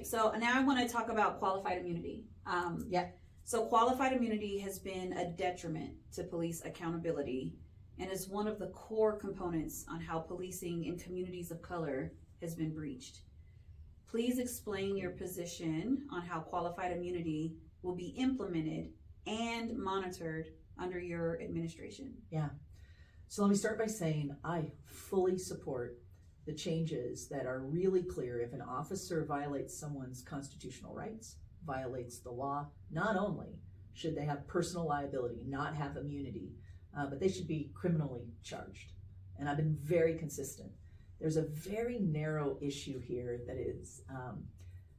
So now I want to talk about qualified immunity. Yeah. So qualified immunity has been a detriment to police accountability and is one of the core components on how policing in communities of color has been breached. Please explain your position on how qualified immunity will be implemented and monitored under your administration. Yeah. So let me start by saying I fully support the changes that are really clear. If an officer violates someone's constitutional rights, violates the law, not only should they have personal liability, not have immunity, but they should be criminally charged. And I've been very consistent. There's a very narrow issue here that is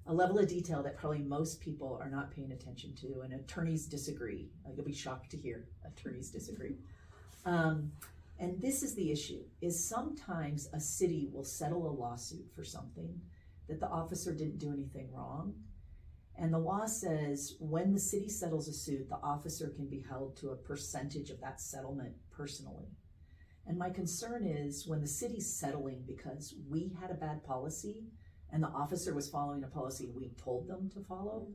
a level of detail that probably most people are not paying attention to, and attorneys disagree. You'll be shocked to hear attorneys disagree. And this is the issue, is sometimes a city will settle a lawsuit for something that the officer didn't do anything wrong. And the law says when the city settles a suit, the officer can be held to a percentage of that settlement personally. And my concern is when the city's settling because we had a bad policy and the officer was following a policy we told them to follow,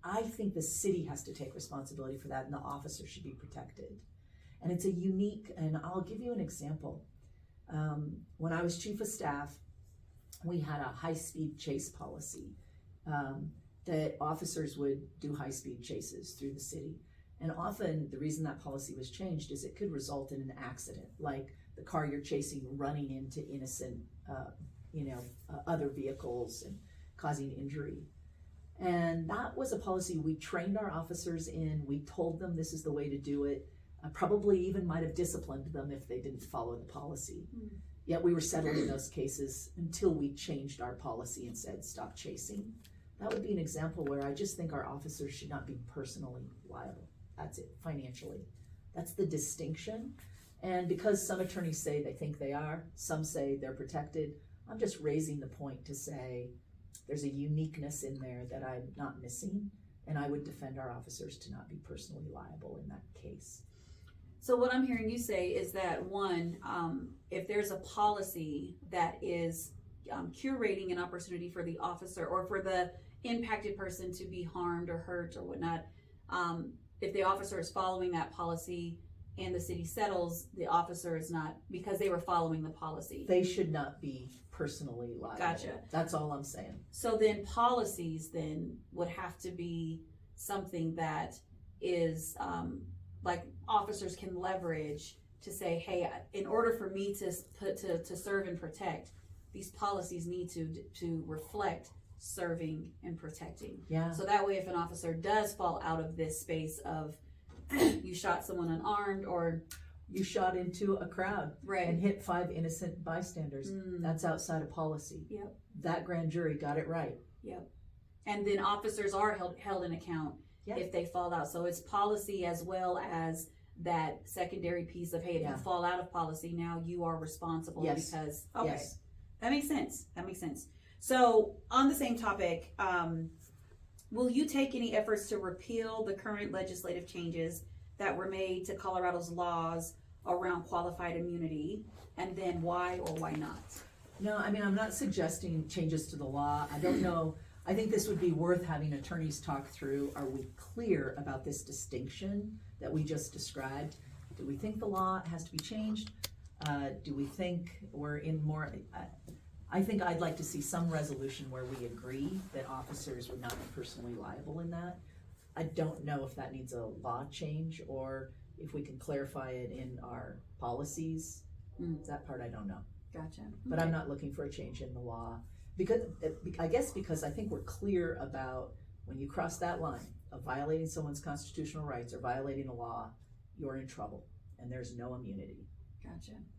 I think the city has to take responsibility for that and the officer should be protected. And it's a unique, and I'll give you an example. When I was chief of staff, we had a high-speed chase policy that officers would do high-speed chases through the city. And often the reason that policy was changed is it could result in an accident, like the car you're chasing running into innocent, other vehicles and causing injury. And that was a policy we trained our officers in. We told them this is the way to do it. Probably even might have disciplined them if they didn't follow the policy. Yet we were settling those cases until we changed our policy and said stop chasing. That would be an example where I just think our officers should not be personally liable. That's it, financially. That's the distinction. And because some attorneys say they think they are, some say they're protected, I'm just raising the point to say there's a uniqueness in there that I'm not missing, and I would defend our officers to not be personally liable in that case. So what I'm hearing you say is that one, if there's a policy that is curating an opportunity for the officer or for the impacted person to be harmed or hurt or whatnot, if the officer is following that policy and the city settles, the officer is not, because they were following the policy. They should not be personally liable. Gotcha. That's all I'm saying. So then policies then would have to be something that is like officers can leverage to say, hey, in order for me to serve and protect, these policies need to reflect serving and protecting. Yeah. So that way, if an officer does fall out of this space of you shot someone unarmed or you shot into a crowd right. and hit 5 innocent bystanders, that's outside of policy. Yep. That grand jury got it right. Yep. And then officers are held in account if they fall out. So it's policy as well as that secondary piece of, hey, if you fall out of policy, now you are responsible because, that makes sense. That makes sense. So on the same topic, will you take any efforts to repeal the current legislative changes that were made to Colorado's laws around qualified immunity, and then why or why not? No, I mean, I'm not suggesting changes to the law. I don't know. I think this would be worth having attorneys talk through. Are we clear about this distinction that we just described? Do we think the law has to be changed? Do we think we're in more... I think I'd like to see some resolution where we agree that officers would not be personally liable in that. I don't know if that needs a law change or if we can clarify it in our policies. That part I don't know. Gotcha. But I'm not looking for a change in the law because I think we're clear about when you cross that line of violating someone's constitutional rights or violating a law, you're in trouble and there's no immunity. Gotcha.